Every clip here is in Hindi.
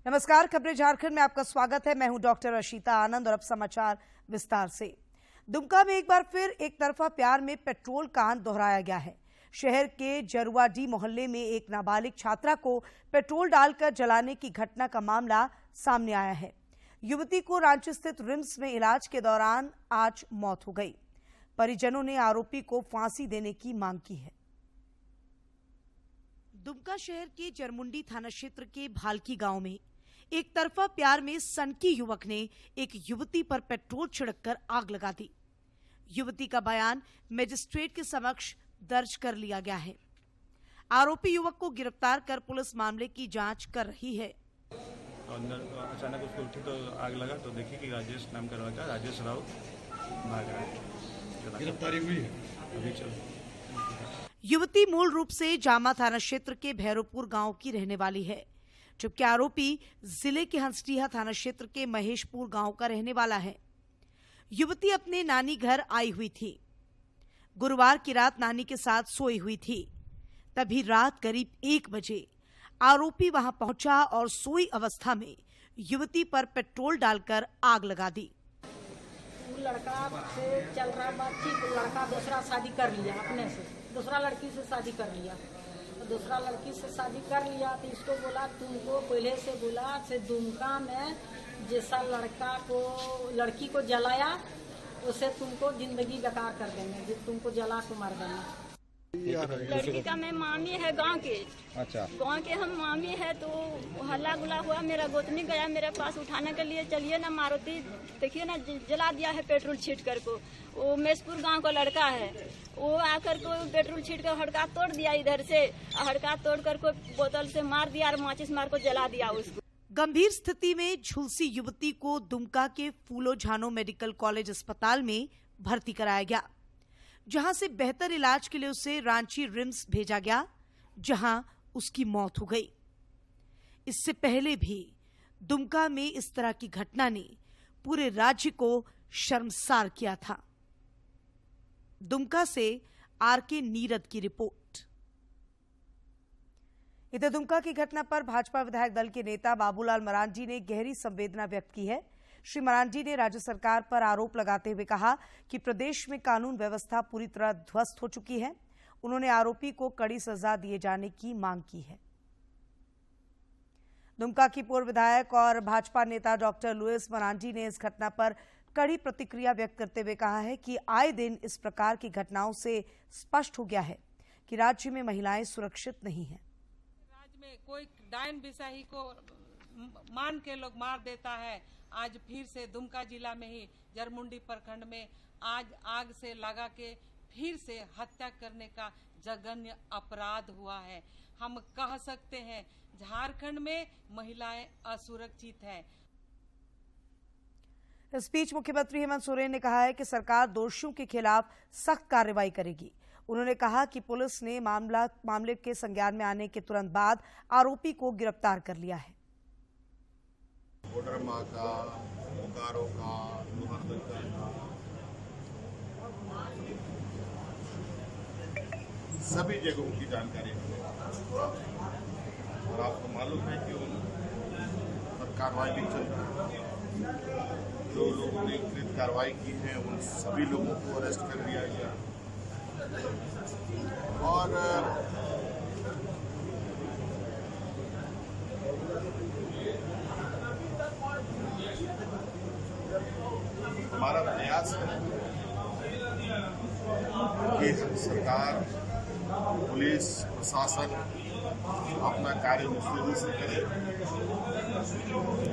नमस्कार, खबरें झारखंड में आपका स्वागत है। मैं हूं डॉक्टर अशीता आनंद और अब समाचार विस्तार से। दुमका में एक बार फिर एक तरफा प्यार में पेट्रोल कांड दोहराया गया है। शहर के जरुआडी मोहल्ले में एक नाबालिग छात्रा को पेट्रोल डालकर जलाने की घटना का मामला सामने आया है। युवती को रांची स्थित रिम्स में इलाज के दौरान आज मौत हो गई। परिजनों ने आरोपी को फांसी देने की मांग की है। दुमका शहर के जरमुंडी थाना क्षेत्र के भालकी गांव में एक तरफा प्यार में सनकी युवक ने एक युवती पर पेट्रोल छिड़ककर आग लगा दी। युवती का बयान मजिस्ट्रेट के समक्ष दर्ज कर लिया गया है। आरोपी युवक को गिरफ्तार कर पुलिस मामले की जांच कर रही है। अंदर अचानक उसको उठी तो आग लगा तो देखी कि राजेश नाम का लड़का राजेश राउत भाग रहा है। गिरफ्तारी हुई है अभी चल। युवती मूल रूप से जामा थाना क्षेत्र के भैरवपुर गांव की रहने वाली है, जबकि आरोपी जिले के हंसडीहा थाना क्षेत्र के महेशपुर गांव का रहने वाला है। युवती अपने नानी घर आई हुई थी। गुरुवार की रात नानी के साथ सोई हुई थी। तभी रात करीब 1 बजे आरोपी वहां पहुंचा और सोई अवस्था में युवती पर पेट्रोल डालकर आग लगा दी। लड़का से चल रहा बात ठीक, लड़का दूसरा शादी कर लिया, अपने से दूसरा लड़की से शादी कर लिया। तो दूसरा लड़की से शादी कर लिया तो इसको बोला तुमको पहले से बोला से दुमका में जैसा लड़की को जलाया उसे तुमको जिंदगी बेकार कर देंगे, तुमको जला को मार देंगे। लड़की का मैं मामी है गांव के। अच्छा, गांव के हम मामी है तो हल्ला गुला हुआ। मेरा गोतनी गया मेरे पास उठाने के लिए, चलिए ना मारुति देखिए ना जला दिया है पेट्रोल छीट कर को। वो मेसपुर गांव का लड़का है, वो आकर को पेट्रोल छीट कर हड़का तोड़ दिया इधर से, हड़का तोड़ कर को बोतल से मार दिया और माचिस मार को जला दिया उसको। गंभीर स्थिति में झुलसी युवती को दुमका के फूलो झानो मेडिकल कॉलेज अस्पताल में भर्ती कराया गया, जहां से बेहतर इलाज के लिए उसे रांची रिम्स भेजा गया, जहां उसकी मौत हो गई। इससे पहले भी दुमका में इस तरह की घटना ने पूरे राज्य को शर्मसार किया था। दुमका से आरके नीरद की रिपोर्ट। इधर दुमका की घटना पर भाजपा विधायक दल के नेता बाबूलाल मरांडी ने गहरी संवेदना व्यक्त की है। श्री मरांडी ने राज्य सरकार पर आरोप लगाते हुए कहा कि प्रदेश में कानून व्यवस्था पूरी तरह ध्वस्त हो चुकी है। उन्होंने आरोपी को कड़ी सजा दिए जाने की मांग की है। दुमका की पूर्व विधायक और भाजपा नेता डॉक्टर लुइस मरांडी ने इस घटना पर कड़ी प्रतिक्रिया व्यक्त करते हुए कहा है कि आए दिन इस प्रकार की घटनाओं से स्पष्ट हो गया है कि राज्य में महिलाएं सुरक्षित नहीं हैं। राज्य में कोई डायन बिसाही को मान के लोग मार देता है। आज फिर से दुमका जिला में ही जरमुंडी प्रखंड में आज आग से लगा के फिर से हत्या करने का जघन्य अपराध हुआ है। हम कह सकते हैं झारखंड में महिलाएं असुरक्षित हैं। इस बीच मुख्यमंत्री हेमंत सोरेन ने कहा है कि सरकार दोषियों के खिलाफ सख्त कार्रवाई करेगी। उन्होंने कहा कि पुलिस ने मामले के संज्ञान में आने के तुरंत बाद आरोपी को गिरफ्तार कर लिया है। कोडरमा का, बोकारो का, लोहरदगा का, सभी जगहों की जानकारी हमें और आपको मालूम है कि उन पर कार्रवाई भी चल रही है। जो लोगों ने कृत कार्रवाई की है उन सभी लोगों को अरेस्ट कर लिया गया और हमारा प्रयास है कि सरकार, पुलिस, प्रशासन अपना कार्य मुस्तैदी से करे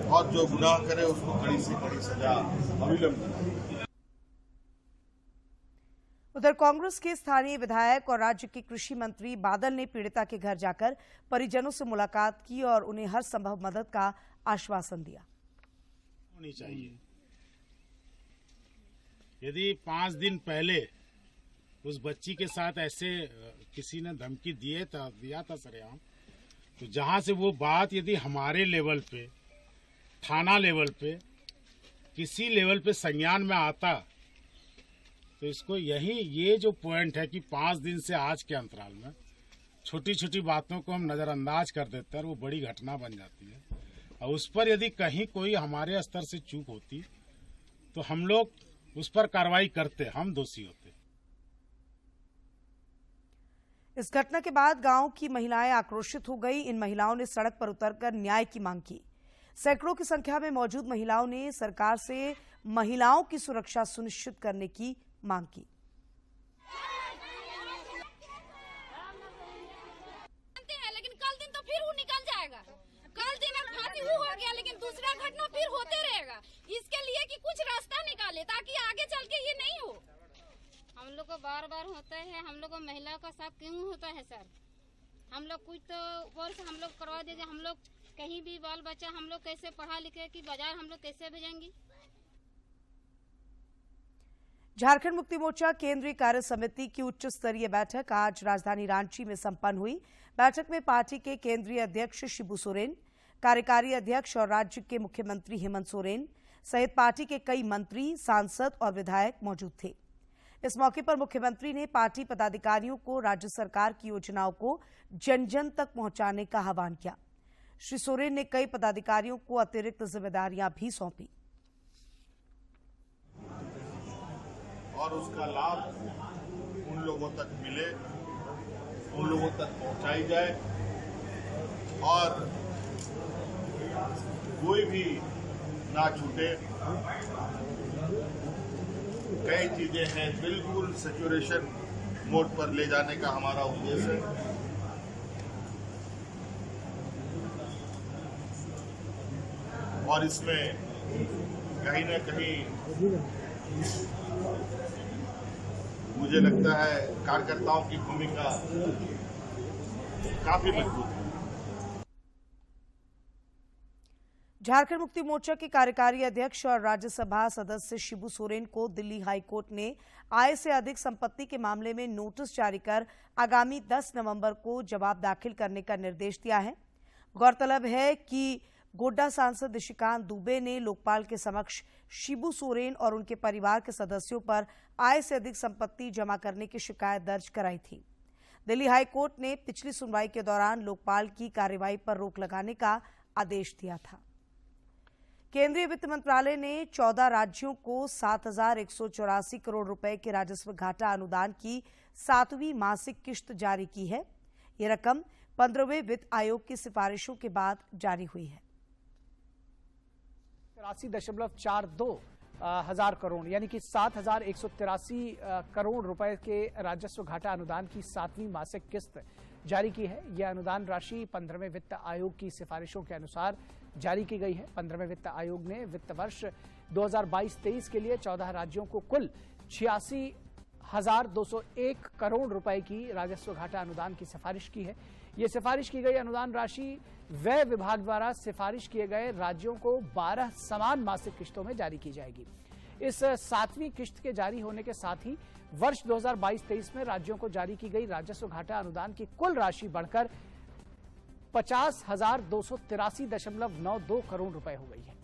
और जो गुनाह करे उसको कड़ी से कड़ी सजा अविलंब करे। उधर कांग्रेस के स्थानीय विधायक और राज्य के कृषि मंत्री बादल ने पीड़िता के घर जाकर परिजनों से मुलाकात की और उन्हें हर संभव मदद का आश्वासन दिया। होनी चाहिए। यदि 5 दिन पहले उस बच्ची के साथ ऐसे किसी ने धमकी दिया था सरेआम, तो जहां से वो बात यदि हमारे लेवल पे, थाना लेवल पे, किसी लेवल पे संज्ञान में आता, तो इसको ये जो पॉइंट है कि 5 दिन से आज के अंतराल में छोटी छोटी बातों को हम नज़रअंदाज कर देते हैं और वो बड़ी घटना बन जाती है। और उस पर यदि कहीं कोई हमारे स्तर से चूक होती तो हम लोग उस पर कार्रवाई करते, हम दोषी होते। इस घटना के बाद गांव की महिलाएं आक्रोशित हो गई। इन महिलाओं ने सड़क पर उतरकर न्याय की मांग की। सैकड़ों की संख्या में मौजूद महिलाओं ने सरकार से महिलाओं की सुरक्षा सुनिश्चित करने की मांग की। लेकिन कल दिन तो फिर वो निकल जाएगा। कल दिन फांसी वो हो गया, लेकिन दूसरा घटना फिर होते रहेगा। इसके लिए कि कुछ रास्ता निकाले ताकि आगे चल के ये नहीं हो। हम लोग को बार बार होता है, हम लोग को महिलाओं का साथ क्यों होता है सर? हम लोग कुछ तो वर्ष हम लोग करवा देंगे। हम लोग कहीं भी बाल बच्चा हम लोग कैसे पढ़ा लिखे कि बाजार हम लोग कैसे भेजेंगे? झारखंड मुक्ति मोर्चा केंद्रीय कार्य समिति की उच्च स्तरीय बैठक आज राजधानी रांची में संपन्न हुई। बैठक में पार्टी के केंद्रीय अध्यक्ष शिबू सोरेन, कार्यकारी अध्यक्ष और राज्य के मुख्यमंत्री हेमंत सोरेन सहित पार्टी के कई मंत्री, सांसद और विधायक मौजूद थे। इस मौके पर मुख्यमंत्री ने पार्टी पदाधिकारियों को राज्य सरकार की योजनाओं को जन जन तक पहुंचाने का आह्वान किया। श्री सोरेन ने कई पदाधिकारियों को अतिरिक्त जिम्मेदारियां भी सौंपी और उसका लाभ उन लोगों तक मिले, उन लोगों तक पहुंचाई जाए और कोई भी ना छूटे। कई चीजें हैं, बिल्कुल सैचुरेशन मोड पर ले जाने का हमारा उद्देश्य है। और इसमें कहीं न कहीं मुझे लगता है कार्यकर्ताओं की भूमिका काफी मजबूत है। झारखंड मुक्ति मोर्चा के कार्यकारी अध्यक्ष और राज्यसभा सदस्य शिबू सोरेन को दिल्ली हाईकोर्ट ने आय से अधिक संपत्ति के मामले में नोटिस जारी कर आगामी 10 नवंबर को जवाब दाखिल करने का निर्देश दिया है। गौरतलब है कि गोड्डा सांसद ऋषिकांत दुबे ने लोकपाल के समक्ष शिबू सोरेन और उनके परिवार के सदस्यों पर आय से अधिक संपत्ति जमा करने की शिकायत दर्ज कराई थी। दिल्ली हाईकोर्ट ने पिछली सुनवाई के दौरान लोकपाल की कार्रवाई पर रोक लगाने का आदेश दिया था। केंद्रीय वित्त मंत्रालय ने 14 राज्यों को 7,184 करोड़ रुपए के राजस्व घाटा अनुदान की 7वीं मासिक किश्त जारी की है। ये रकम 15वें वित्त आयोग की सिफारिशों के बाद जारी हुई है। 83.42 हजार करोड़ यानी कि 7,183 करोड़ रुपए के राजस्व घाटा अनुदान की 7वीं मासिक किस्त जारी की है। यह अनुदान राशि 15वें वित्त आयोग की सिफारिशों के अनुसार जारी की गई है। 15वें वित्त आयोग ने वित्त वर्ष 2022-23 के लिए 14 राज्यों को कुल 86,201 करोड़ रुपए की राजस्व घाटा अनुदान की सिफारिश की है। ये सिफारिश की गई अनुदान राशि व्यय विभाग द्वारा सिफारिश किए गए राज्यों को 12 समान मासिक किश्तों में जारी की जाएगी। इस 7वीं किश्त के जारी होने के साथ ही वर्ष 2022-23 में राज्यों को जारी की गई राजस्व घाटा अनुदान की कुल राशि बढ़कर 50,283.92 करोड़ रुपए हो गई है।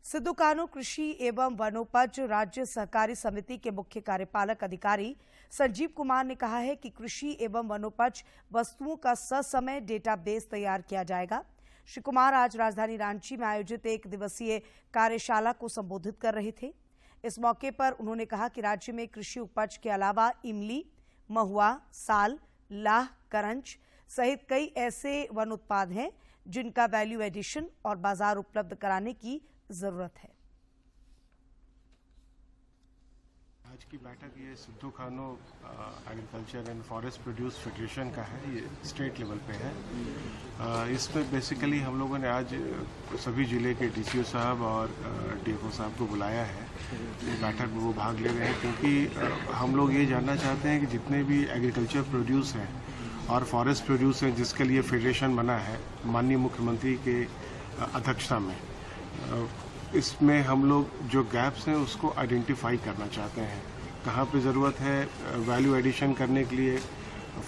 सिद्धू कान्हू कृषि एवं वनोपज राज्य सहकारी समिति के मुख्य कार्यपालक अधिकारी संजीव कुमार ने कहा है कि कृषि एवं वनोपज वस्तुओं का ससमय डेटाबेस तैयार किया जाएगा। श्री कुमार आज राजधानी रांची में आयोजित एक दिवसीय कार्यशाला को संबोधित कर रहे थे। इस मौके पर उन्होंने कहा कि राज्य में कृषि उपज के अलावा इमली, महुआ, साल, लाह, करंज सहित कई ऐसे वन उत्पाद हैं जिनका वैल्यू एडिशन और बाजार उपलब्ध कराने की जरूरत है। आज की बैठक ये Sidhu Kanhu agriculture and forest produce federation का है। ये स्टेट लेवल पे है। इसमें बेसिकली हम लोगों ने आज सभी जिले के डीसीओ साहब और डीएफओ साहब को बुलाया है। बैठक में वो भाग ले रहे हैं क्योंकि हम लोग ये जानना चाहते हैं कि जितने भी एग्रीकल्चर प्रोड्यूस हैं और फॉरेस्ट प्रोड्यूस हैं जिसके लिए फेडरेशन बना है माननीय मुख्यमंत्री के अध्यक्षता में, इसमें हम लोग जो गैप्स हैं उसको आइडेंटिफाई करना चाहते हैं। कहाँ पे ज़रूरत है वैल्यू एडिशन करने के लिए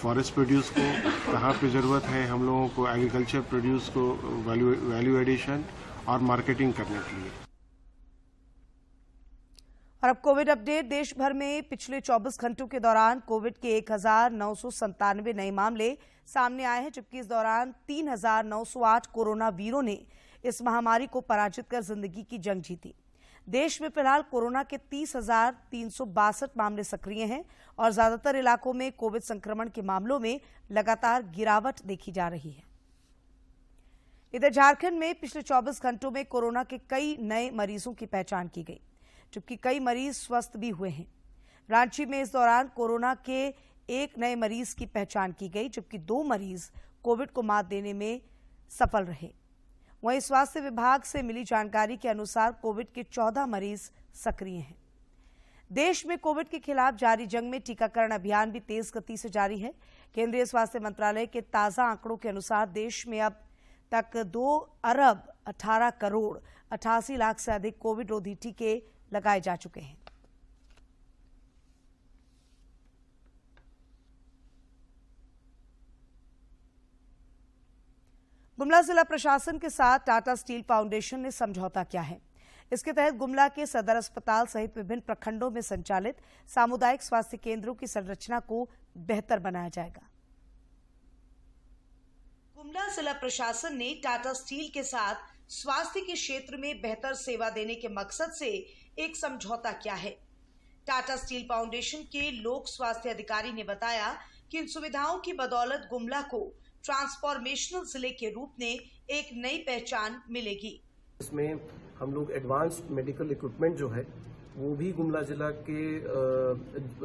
फॉरेस्ट प्रोड्यूस को, कहाँ पे ज़रूरत है हम लोगों को एग्रीकल्चर प्रोड्यूस को वैल्यू एडिशन और मार्केटिंग करने के लिए। और अब कोविड अपडेट। देश भर में पिछले 24 घंटों के दौरान कोविड के 1997 नए मामले सामने आए हैं, जबकि इस दौरान 3908 कोरोना वीरों ने इस महामारी को पराजित कर जिंदगी की जंग जीती। देश में फिलहाल कोरोना के 30,362 मामले सक्रिय हैं और ज्यादातर इलाकों में कोविड संक्रमण के मामलों में लगातार गिरावट देखी जा रही है। इधर झारखंड में पिछले 24 घंटों में कोरोना के कई नए मरीजों की पहचान की गई, जबकि कई मरीज स्वस्थ भी हुए हैं। रांची में इस दौरान कोरोना के एक नए मरीज की पहचान की गई, जबकि 2 मरीज कोविड को मात देने में सफल रहे। वहीं स्वास्थ्य विभाग से मिली जानकारी के अनुसार कोविड के 14 मरीज सक्रिय हैं। देश में कोविड के खिलाफ जारी जंग में टीकाकरण अभियान भी तेज गति से जारी है। केंद्रीय स्वास्थ्य मंत्रालय के ताजा आंकड़ों के अनुसार देश में अब तक 2 अरब 18 करोड़ 88 लाख से अधिक कोविड रोधी टीके लगाए जा चुके हैं। गुमला जिला प्रशासन के साथ टाटा स्टील फाउंडेशन ने समझौता किया है। इसके तहत गुमला के सदर अस्पताल सहित विभिन्न प्रखंडों में संचालित सामुदायिक स्वास्थ्य केंद्रों की संरचना को बेहतर बनाया जाएगा। गुमला जिला प्रशासन ने टाटा स्टील के साथ स्वास्थ्य के क्षेत्र में बेहतर सेवा देने के मकसद से एक समझौता किया है। टाटा स्टील फाउंडेशन के लोक स्वास्थ्य अधिकारी ने बताया कि इन सुविधाओं की बदौलत गुमला को ट्रांसफॉर्मेशनल जिले के रूप में एक नई पहचान मिलेगी। इसमें हम लोग एडवांस्ड मेडिकल इक्विपमेंट जो है वो भी गुमला जिला के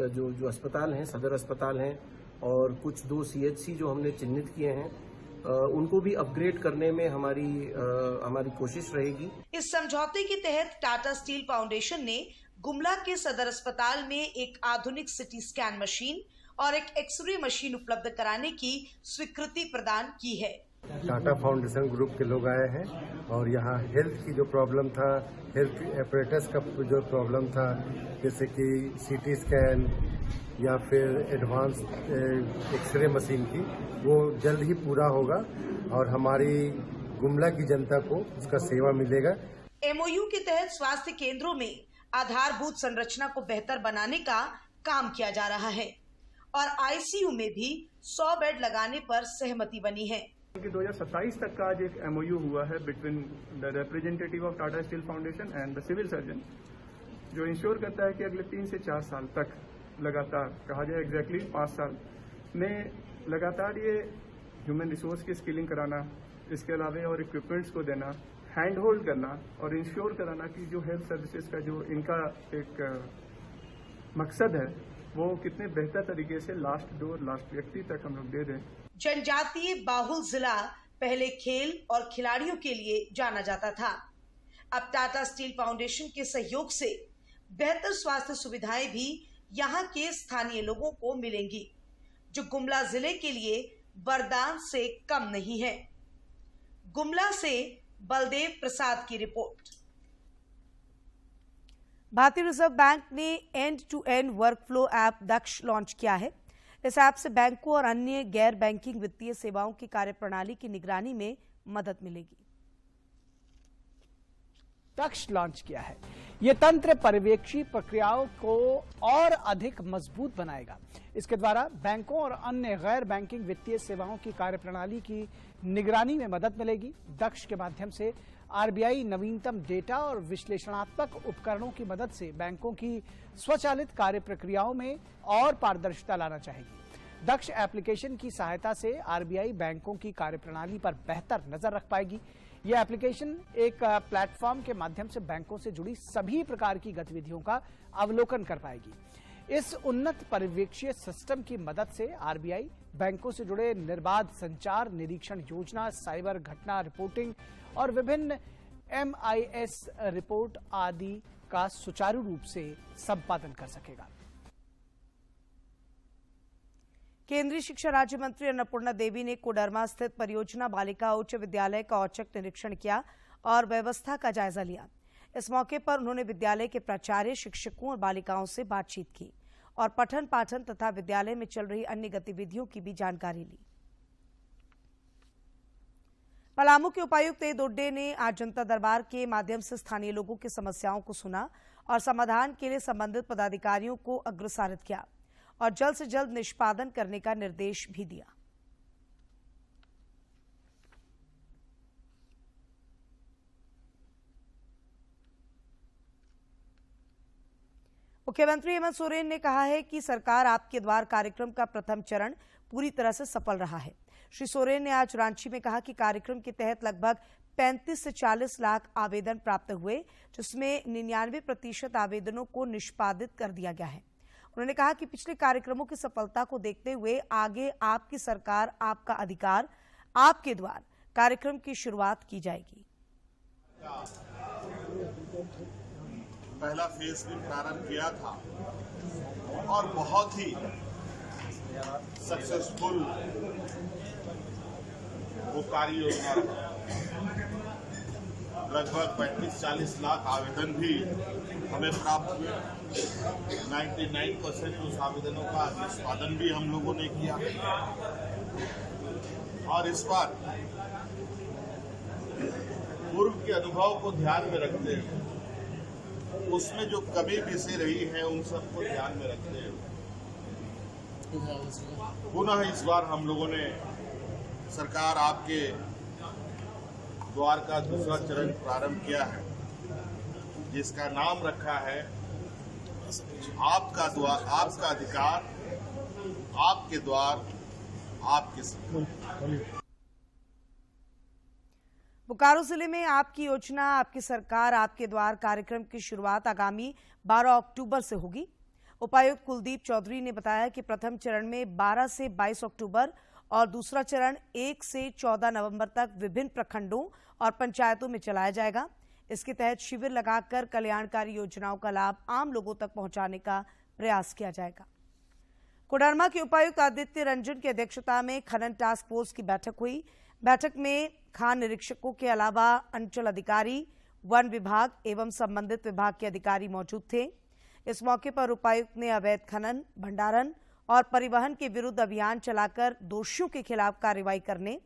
जो अस्पताल हैं, सदर अस्पताल हैं और कुछ 2 CHC जो हमने चिन्हित किए हैं, उनको भी अपग्रेड करने में हमारी कोशिश रहेगी। इस समझौते के तहत टाटा स्टील फाउंडेशन ने गुमला के सदर अस्पताल में एक आधुनिक सिटी स्कैन मशीन और एक एक्सरे मशीन उपलब्ध कराने की स्वीकृति प्रदान की है। टाटा फाउंडेशन ग्रुप के लोग आए हैं और यहाँ हेल्थ की जो प्रॉब्लम था, हेल्थ एपरेटस का जो प्रॉब्लम था, जैसे कि CT स्कैन या फिर एडवांस एक्सरे मशीन की, वो जल्द ही पूरा होगा और हमारी गुमला की जनता को उसका सेवा मिलेगा। MOU के तहत स्वास्थ्य केंद्रों में आधारभूत संरचना को बेहतर बनाने का काम किया जा रहा है और ICU में भी 100 बेड लगाने पर सहमति बनी है। 2027 तक का आज एक MOU हुआ है between the representative of Tata Steel Foundation and the civil surgeon, जो इंश्योर करता है कि अगले 3 से 4 साल तक लगातार, कहा जाए एग्जैक्टली 5 साल में लगातार ये ह्यूमन रिसोर्स की स्किलिंग कराना, इसके अलावा और इक्विपमेंट्स को देना, हैंड होल्ड करना और इंश्योर कराना कि जो हेल्थ सर्विसेज का जो इनका एक मकसद है वो कितने बेहतर तरीके से लास्ट डोर, लास्ट व्यक्ति तक हम लोग दे दें। जनजातीय बाहुल जिला पहले खेल और खिलाड़ियों के लिए जाना जाता था। अब टाटा स्टील फाउंडेशन के सहयोग से बेहतर स्वास्थ्य सुविधाएं भी यहाँ के स्थानीय लोगों को मिलेंगी, जो गुमला जिले के लिए वरदान से कम नहीं है। गुमला से बलदेव प्रसाद की रिपोर्ट। भारतीय रिजर्व बैंक ने end to end workflow app Daksh launch किया है। इस ऐप से बैंकों और अन्य गैर बैंकिंग वित्तीय सेवाओं की कार्यप्रणाली की निगरानी में मदद मिलेगी। दक्ष लॉन्च किया है। यह तंत्र पर्यवेक्षी प्रक्रियाओं को और अधिक मजबूत बनाएगा। इसके द्वारा बैंकों और अन्य गैर बैंकिंग वित्तीय सेवाओं की कार्यप्रणाली की निगरानी में मदद मिलेगी। दक्ष के माध्यम से RBI नवीनतम डेटा और विश्लेषणात्मक उपकरणों की मदद से बैंकों की स्वचालित कार्य प्रक्रियाओं में और पारदर्शिता लाना चाहेगी। दक्ष एप्लीकेशन की सहायता से RBI बैंकों की कार्यप्रणाली पर बेहतर नजर रख पाएगी। यह एप्लीकेशन एक प्लेटफॉर्म के माध्यम से बैंकों से जुड़ी सभी प्रकार की गतिविधियों का अवलोकन कर पाएगी। इस उन्नत पर्यवेक्षीय सिस्टम की मदद से RBI बैंकों से जुड़े निर्बाध संचार, निरीक्षण योजना, साइबर घटना रिपोर्टिंग और विभिन्न MIS रिपोर्ट आदि का सुचारू रूप से संपादन कर सकेगा। केंद्रीय शिक्षा राज्य मंत्री अन्नपूर्णा देवी ने कोडरमा स्थित परियोजना बालिका उच्च विद्यालय का औचक निरीक्षण किया और व्यवस्था का जायजा लिया। इस मौके पर उन्होंने विद्यालय के प्राचार्य, शिक्षकों और बालिकाओं से बातचीत की और पठन पाठन तथा विद्यालय में चल रही अन्य गतिविधियों की भी जानकारी ली। पलामू के उपायुक्त ए दोड्डे ने आज जनता दरबार के माध्यम से स्थानीय लोगों की समस्याओं को सुना और समाधान के लिए संबंधित पदाधिकारियों को अग्रसारित किया और जल्द से जल्द निष्पादन करने का निर्देश भी दिया। मुख्यमंत्री हेमंत सोरेन ने कहा है कि सरकार आपके द्वार कार्यक्रम का प्रथम चरण पूरी तरह से सफल रहा है। श्री सोरेन ने आज रांची में कहा कि कार्यक्रम के तहत लगभग 35 से 40 लाख आवेदन प्राप्त हुए, जिसमें 99% आवेदनों को निष्पादित कर दिया गया है। उन्होंने कहा कि पिछले कार्यक्रमों की सफलता को देखते हुए आगे आपकी सरकार आपका अधिकार आपके द्वार कार्यक्रम की शुरुआत की जाएगी। पहला फेज भी प्रारंभ किया था और बहुत ही सक्सेसफुल वो कार्य योजना रहा। लगभग 35-40 लाख आवेदन भी हमें प्राप्त हुए। 99% उस आवेदनों का निष्पादन भी हम लोगों ने किया और इस बार पूर्व के अनुभव को ध्यान में रखते हुए उसमें जो कमी विषय रही है उन सबको ध्यान में रखते हुए पुनः इस बार हम लोगों ने सरकार आपके द्वार का दूसरा चरण प्रारंभ किया है, जिसका नाम रखा है आपका द्वार आपका अधिकार आपके द्वार आपके सरकार। बोकारो जिले में आपकी योजना आपकी सरकार आपके द्वार कार्यक्रम की शुरुआत आगामी 12 अक्टूबर से होगी। उपायुक्त कुलदीप चौधरी ने बताया कि प्रथम चरण में 12 से 22 अक्टूबर और दूसरा चरण 1 से 14 नवंबर तक विभिन्न प्रखंडों और पंचायतों में चलाया जाएगा। इसके तहत शिविर लगाकर कल्याणकारी योजनाओं का लाभ आम लोगों तक पहुंचाने का प्रयास किया जाएगा। कोडरमा के उपायुक्त आदित्य रंजन की अध्यक्षता में खनन टास्क फोर्स की बैठक हुई। बैठक में खान निरीक्षकों के अलावा अंचल अधिकारी, वन विभाग एवं संबंधित विभाग के अधिकारी मौजूद थे। इस मौके पर उपायुक्त ने अवैध खनन, भंडारण और परिवहन के विरुद्ध अभियान चलाकर दोषियों के खिलाफ कार्रवाई करने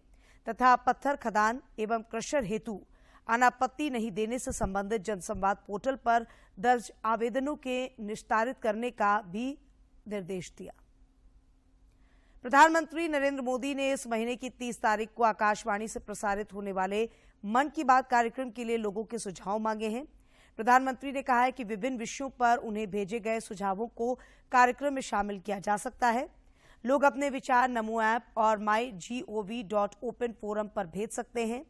तथा पत्थर खदान एवं क्रशर हेतु अनापत्ति नहीं देने से संबंधित जनसंवाद पोर्टल पर दर्ज आवेदनों के निस्तारित करने का भी निर्देश दिया। प्रधानमंत्री नरेंद्र मोदी ने इस महीने की 30 तारीख को आकाशवाणी से प्रसारित होने वाले मन की बात कार्यक्रम के लिए लोगों के सुझाव मांगे हैं। प्रधानमंत्री ने कहा है कि विभिन्न विषयों पर उन्हें भेजे गए सुझावों को कार्यक्रम में शामिल किया जा सकता है। लोग अपने विचार नमो ऐप और mygov.open फोरम पर भेज सकते हैं।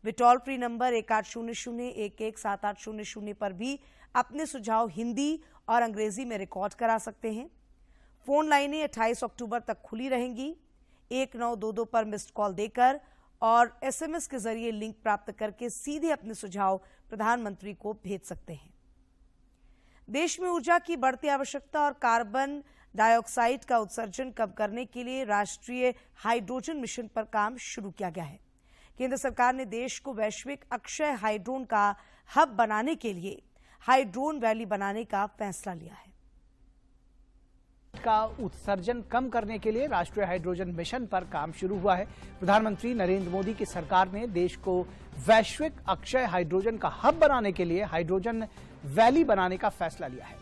वे टोल फ्री नंबर 1800-117800 पर भी अपने सुझाव हिंदी और अंग्रेजी में रिकॉर्ड करा सकते हैं। फोन लाइनें 28 अक्टूबर तक खुली रहेंगी। 1922 पर मिस्ड कॉल देकर और SMS के जरिए लिंक प्राप्त करके सीधे अपने सुझाव प्रधानमंत्री को भेज सकते हैं। देश में ऊर्जा की बढ़ती आवश्यकता और कार्बन डाइऑक्साइड का उत्सर्जन कम करने के लिए राष्ट्रीय हाइड्रोजन मिशन पर काम शुरू किया गया है। केंद्र सरकार ने देश को वैश्विक अक्षय हाइड्रोन का हब बनाने के लिए हाइड्रोन वैली बनाने का फैसला लिया है। का उत्सर्जन कम करने के लिए राष्ट्रीय हाइड्रोजन मिशन पर काम शुरू हुआ है। प्रधानमंत्री नरेंद्र मोदी की सरकार ने देश को वैश्विक अक्षय हाइड्रोजन का हब बनाने के लिए हाइड्रोजन वैली बनाने का फैसला लिया है।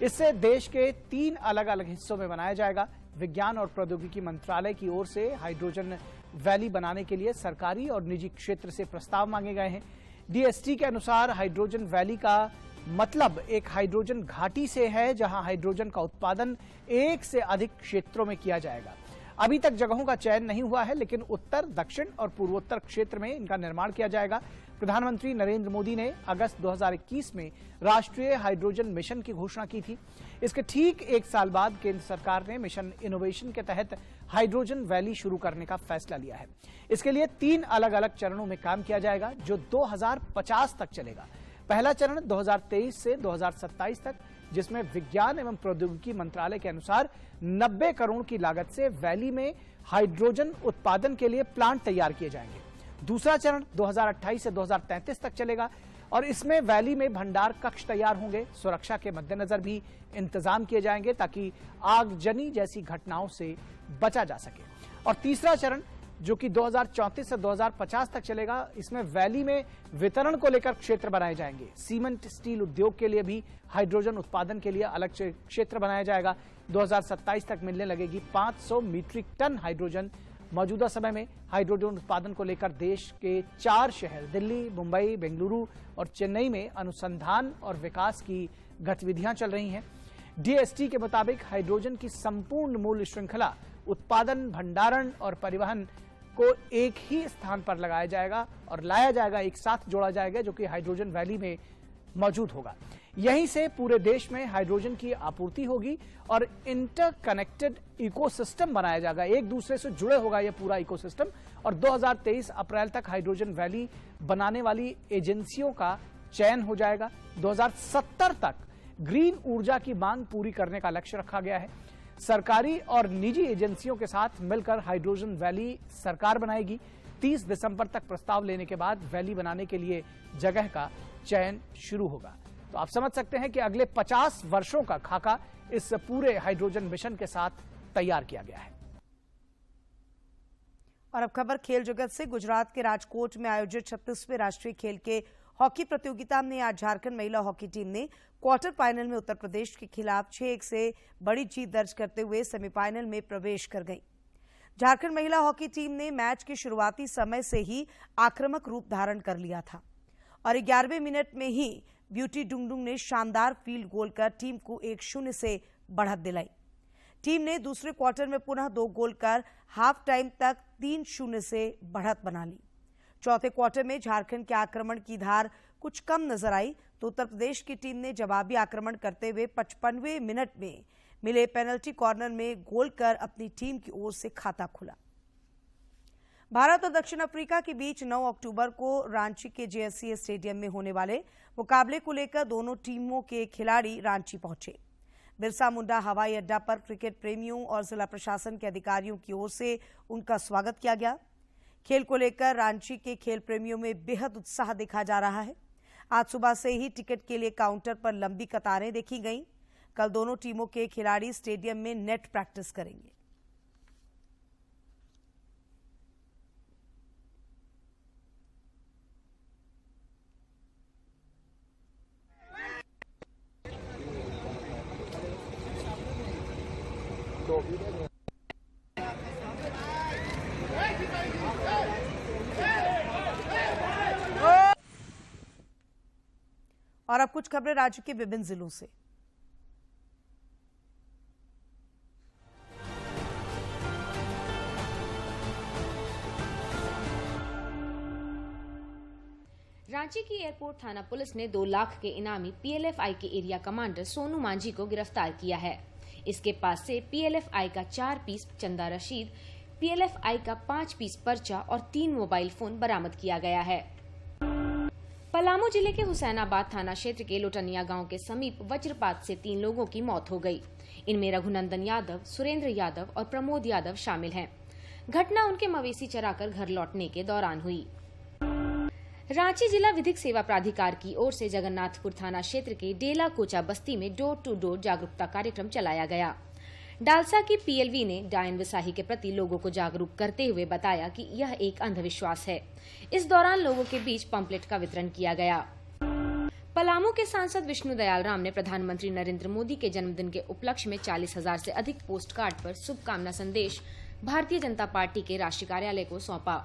इससे देश के 3 अलग अलग हिस्सों में बनाया जाएगा। विज्ञान और प्रौद्योगिकी मंत्रालय की ओर से हाइड्रोजन वैली बनाने के लिए सरकारी और निजी क्षेत्र से प्रस्ताव मांगे गए हैं। DST के अनुसार हाइड्रोजन वैली का मतलब एक हाइड्रोजन घाटी से है, जहां हाइड्रोजन का उत्पादन एक से अधिक क्षेत्रों में किया जाएगा। अभी तक जगहों का चयन नहीं हुआ है, लेकिन उत्तर, दक्षिण और पूर्वोत्तर क्षेत्र में इनका निर्माण किया जाएगा। प्रधानमंत्री नरेंद्र मोदी ने अगस्त 2021 में राष्ट्रीय हाइड्रोजन मिशन की घोषणा की थी। इसके ठीक 1 साल बाद केंद्र सरकार ने मिशन इनोवेशन के तहत हाइड्रोजन वैली शुरू करने का फैसला लिया है। इसके लिए 3 अलग अलग चरणों में काम किया जाएगा, जो 2050 तक चलेगा। पहला चरण 2023 से 2027 तक, जिसमें विज्ञान एवं प्रौद्योगिकी मंत्रालय के अनुसार 90 करोड़ की लागत से वैली में हाइड्रोजन उत्पादन के लिए प्लांट तैयार किए जाएंगे। दूसरा चरण 2028 से 2033 तक चलेगा और इसमें वैली में भंडार कक्ष तैयार होंगे। सुरक्षा के मद्देनजर भी इंतजाम किए जाएंगे ताकि आगजनी जैसी घटनाओं से बचा जा सके। और तीसरा चरण जो कि 2034 से 2050 तक चलेगा। इसमें वैली में वितरण को लेकर क्षेत्र बनाए जाएंगे। सीमेंट स्टील उद्योग के लिए भी हाइड्रोजन उत्पादन के लिए अलग क्षेत्र बनाया जाएगा। 2027 तक मिलने लगेगी 500 मीट्रिक टन हाइड्रोजन। मौजूदा समय में हाइड्रोजन उत्पादन को लेकर देश के 4 शहर दिल्ली, मुंबई, बेंगलुरु और चेन्नई में अनुसंधान और विकास की गतिविधियां चल रही हैं। डीएसटी के मुताबिक हाइड्रोजन की संपूर्ण मूल्य श्रृंखला, उत्पादन, भंडारण और परिवहन को एक ही स्थान पर लगाया जाएगा और लाया जाएगा, एक साथ जोड़ा जाएगा, जो कि हाइड्रोजन वैली में मौजूद होगा। यहीं से पूरे देश में हाइड्रोजन की आपूर्ति होगी और इंटरकनेक्टेड इकोसिस्टम बनाया जाएगा। एक दूसरे से जुड़े होगा यह पूरा इकोसिस्टम और 2023 अप्रैल तक हाइड्रोजन वैली बनाने वाली एजेंसियों का चयन हो जाएगा। 2070 तक ग्रीन ऊर्जा की मांग पूरी करने का लक्ष्य रखा गया है। सरकारी और निजी एजेंसियों के साथ मिलकर हाइड्रोजन वैली सरकार बनाएगी। 30 दिसंबर तक प्रस्ताव लेने के बाद वैली बनाने के लिए जगह का चयन शुरू होगा। तो आप समझ सकते हैं कि अगले 50 वर्षों का खाका इस पूरे हाइड्रोजन मिशन के साथ तैयार किया गया है। और अब खबर खेल जगत से। गुजरात के राजकोट में आयोजित 36वें राष्ट्रीय खेल के हॉकी प्रतियोगिता में आज झारखंड महिला हॉकी टीम ने क्वार्टर फाइनल में उत्तर प्रदेश के खिलाफ 6-1 से बड़ी जीत दर्ज करते हुए सेमीफाइनल में प्रवेश कर गई। झारखंड महिला हॉकी टीम ने मैच के शुरुआती समय से ही आक्रामक रूप धारण कर लिया था और 11वें मिनट में ही ब्यूटी डुंगडुंग ने शानदार फील्ड गोल कर टीम को 1-0 से बढ़त दिलाई। टीम ने दूसरे क्वार्टर में पुनः 2 गोल कर हाफ टाइम तक 3-0 से बढ़त बना ली। चौथे क्वार्टर में झारखंड के आक्रमण की धार कुछ कम नजर आई तो उत्तर प्रदेश की टीम ने जवाबी आक्रमण करते हुए 55वें मिनट में मिले पेनल्टी कॉर्नर में गोल कर अपनी टीम की ओर से खाता खुला। भारत और दक्षिण अफ्रीका के बीच 9 अक्टूबर को रांची के जेएससीए स्टेडियम में होने वाले मुकाबले को लेकर दोनों टीमों के खिलाड़ी रांची पहुंचे। बिरसा मुंडा हवाई अड्डा पर क्रिकेट प्रेमियों और जिला प्रशासन के अधिकारियों की ओर से उनका स्वागत किया गया। खेल को लेकर रांची के खेल प्रेमियों में बेहद उत्साह देखा जा रहा है। आज सुबह से ही टिकट के लिए काउंटर पर लंबी कतारें देखी गईं। कल दोनों टीमों के खिलाड़ी स्टेडियम में नेट प्रैक्टिस करेंगे। और अब कुछ खबरें राज्य के विभिन्न जिलों से। रांची की एयरपोर्ट थाना पुलिस ने 2 लाख के इनामी पीएलएफआई के एरिया कमांडर सोनू मांझी को गिरफ्तार किया है। इसके पास से पीएलएफआई का 4 पीस चंदा रशीद, पीएलएफआई का 5 पीस पर्चा और 3 मोबाइल फोन बरामद किया गया है। पलामू जिले के हुसैनाबाद थाना क्षेत्र के लोटनिया गांव के समीप वज्रपात से 3 लोगों की मौत हो गई। इनमें रघुनंदन यादव, सुरेंद्र यादव और प्रमोद यादव शामिल हैं। घटना उनके मवेशी चराकर घर लौटने के दौरान हुई। रांची जिला विधिक सेवा प्राधिकार की ओर से जगन्नाथपुर थाना क्षेत्र के डेला कोचा बस्ती में डोर टू डोर जागरूकता कार्यक्रम चलाया गया। डालसा की पीएलवी ने डायन विसाही के प्रति लोगों को जागरूक करते हुए बताया कि यह एक अंधविश्वास है। इस दौरान लोगों के बीच पंपलेट का वितरण किया गया। पलामू के सांसद विष्णु दयाल राम ने प्रधानमंत्री नरेंद्र मोदी के जन्मदिन के उपलक्ष्य में 40,000 से अधिक पोस्ट कार्ड पर शुभकामना संदेश भारतीय जनता पार्टी के राष्ट्रीय कार्यालय को सौंपा।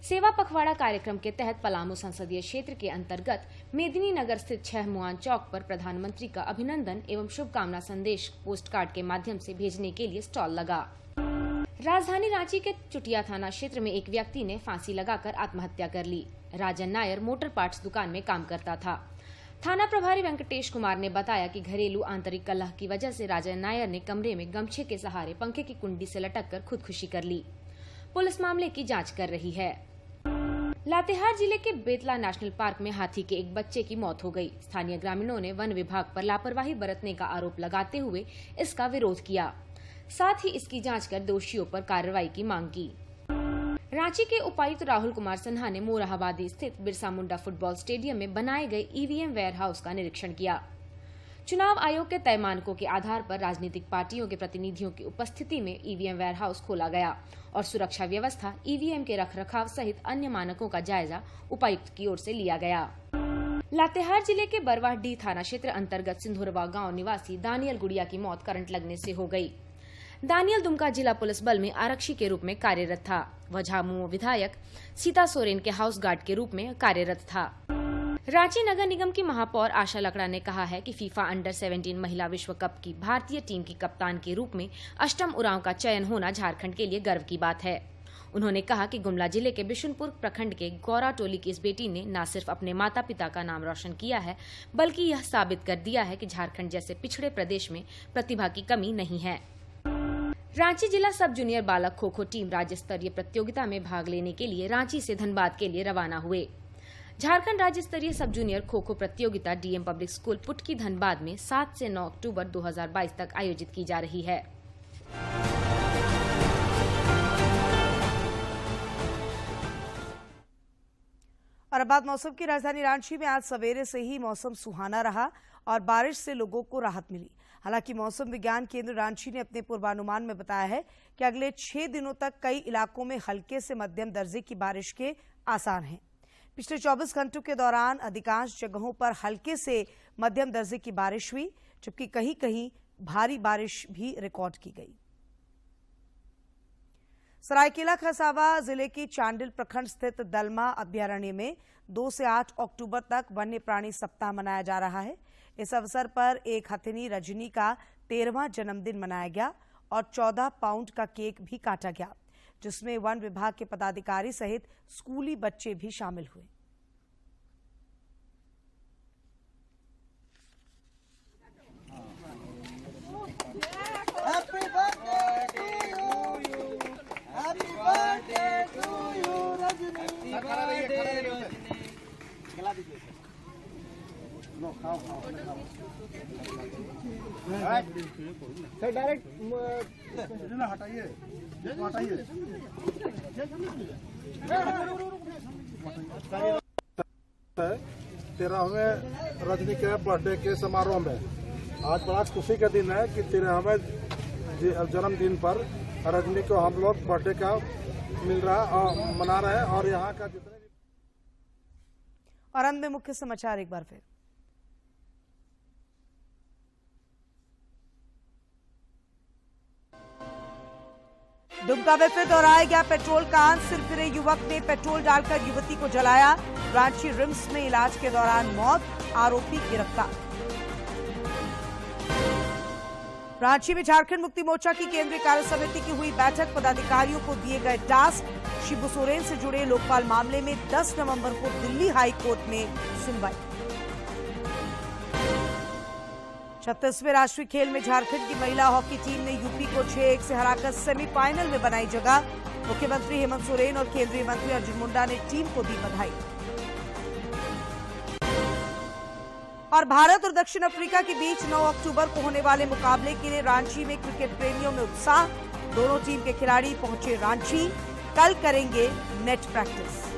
सेवा पखवाड़ा कार्यक्रम के तहत पलामू संसदीय क्षेत्र के अंतर्गत मेदिनी नगर स्थित 6 मुआन चौक पर प्रधानमंत्री का अभिनंदन एवं शुभकामना संदेश पोस्ट कार्ड के माध्यम से भेजने के लिए स्टॉल लगा। राजधानी रांची के चुटिया थाना क्षेत्र में एक व्यक्ति ने फांसी लगाकर आत्महत्या कर ली। राजन नायर मोटर पार्ट्स दुकान में काम करता था। थाना प्रभारी वेंकटेश कुमार ने बताया कि घरेलू आंतरिक कलह की वजह से राजन नायर ने कमरे में गमछे के सहारे पंखे की कुंडी से लटककर खुदकुशी कर ली। पुलिस मामले की जांच कर रही है। लातेहार जिले के बेतला नेशनल पार्क में हाथी के एक बच्चे की मौत हो गई। स्थानीय ग्रामीणों ने वन विभाग पर लापरवाही बरतने का आरोप लगाते हुए इसका विरोध किया। साथ ही इसकी जांच कर दोषियों पर कार्रवाई की मांग की। रांची के उपायुक्त राहुल कुमार सिन्हा ने मोरहाबादी स्थित बिरसा मुंडा फुटबॉल स्टेडियम में बनाए गए ईवीएम वेयर हाउस का निरीक्षण किया। चुनाव आयोग के तय मानकों के आधार पर राजनीतिक पार्टियों के प्रतिनिधियों की उपस्थिति में ईवीएम वेयरहाउस खोला गया और सुरक्षा व्यवस्था, ईवीएम के रखरखाव सहित अन्य मानकों का जायजा उपायुक्त की ओर से लिया गया। लातेहार जिले के बरवाडीह थाना क्षेत्र अंतर्गत सिंधुरवा गांव निवासी दानियल गुड़िया की मौत करंट लगने से हो गई। दानियल दुमका जिला पुलिस बल में आरक्षी के रूप में कार्यरत था। वह झामुमो विधायक सीता सोरेन के हाउस गार्ड के रूप में कार्यरत था। रांची नगर निगम की महापौर आशा लकड़ा ने कहा है कि फीफा अंडर 17 महिला विश्व कप की भारतीय टीम की कप्तान के रूप में अष्टम उरांव का चयन होना झारखंड के लिए गर्व की बात है। उन्होंने कहा कि गुमला जिले के बिशुनपुर प्रखंड के गौरा टोली की इस बेटी ने न सिर्फ अपने माता पिता का नाम रोशन किया है, बल्कि यह साबित कर दिया है कि झारखंड जैसे पिछड़े प्रदेश में प्रतिभा की कमी नहीं है। रांची जिला सब जूनियर बालक खो खो टीम राज्य स्तरीय प्रतियोगिता में भाग लेने के लिए रांची से धनबाद के लिए रवाना हुए। झारखंड राज्य स्तरीय सब जूनियर खो खो प्रतियोगिता DM public school Putki Dhanbad में 7 से 9 अक्टूबर 2022 तक आयोजित की जा रही है। और अब बात मौसम की। राजधानी रांची में आज सवेरे से ही मौसम सुहाना रहा और बारिश से लोगों को राहत मिली। हालांकि मौसम विज्ञान केंद्र रांची ने अपने पूर्वानुमान में बताया है कि अगले 6 दिनों तक कई इलाकों में हल्के से मध्यम दर्जे की बारिश के आसार हैं। पिछले 24 घंटों के दौरान अधिकांश जगहों पर हल्के से मध्यम दर्जे की बारिश हुई, जबकि कहीं कहीं भारी बारिश भी रिकॉर्ड की गई। सरायकेला खरसावां जिले की चांडिल प्रखंड स्थित दलमा अभ्यारण्य में 2 से 8 अक्टूबर तक वन्य प्राणी सप्ताह मनाया जा रहा है। इस अवसर पर एक हथिनी रजनी का 13वां जन्मदिन मनाया गया और 14 पाउंड का केक भी काटा गया, जिसमें वन विभाग के पदाधिकारी सहित स्कूली बच्चे भी शामिल हुए। Happy birthday to you. Happy birthday to you, Rajni. खिला दीजिए नो खाओ सर डायरेक्ट ना हटाइए हटाइए। तेरहवें रजनी के बर्थडे के समारोह में आज बड़ा खुशी का दिन है कि 13वें जन्मदिन पर रजनी को हम लोग बर्थडे का मिल रहा है और मना रहे हैं। और यहाँ का जितने और अंत में मुख्य समाचार एक बार फिर। दुमका में फिर दोहराया गया पेट्रोल कांड। सिरफिरे युवक ने पेट्रोल डालकर युवती को जलाया। रांची रिम्स में इलाज के दौरान मौत, आरोपी गिरफ्तार। रांची में झारखंड मुक्ति मोर्चा की केंद्रीय कार्य समिति की हुई बैठक। पदाधिकारियों को दिए गए टास्क। शिबू सोरेन से जुड़े लोकपाल मामले में 10 नवंबर को दिल्ली हाई कोर्ट में सुनवाई। 36वें राष्ट्रीय खेल में झारखंड की महिला हॉकी टीम ने यूपी को 6-1 से हराकर सेमीफाइनल में बनाई जगह। मुख्यमंत्री हेमंत सोरेन और केंद्रीय मंत्री अर्जुन मुंडा ने टीम को दी बधाई। और भारत और दक्षिण अफ्रीका के बीच 9 अक्टूबर को होने वाले मुकाबले के लिए रांची में क्रिकेट प्रेमियों में उत्साह। दोनों टीम के खिलाड़ी पहुंचे रांची, कल करेंगे नेट प्रैक्टिस।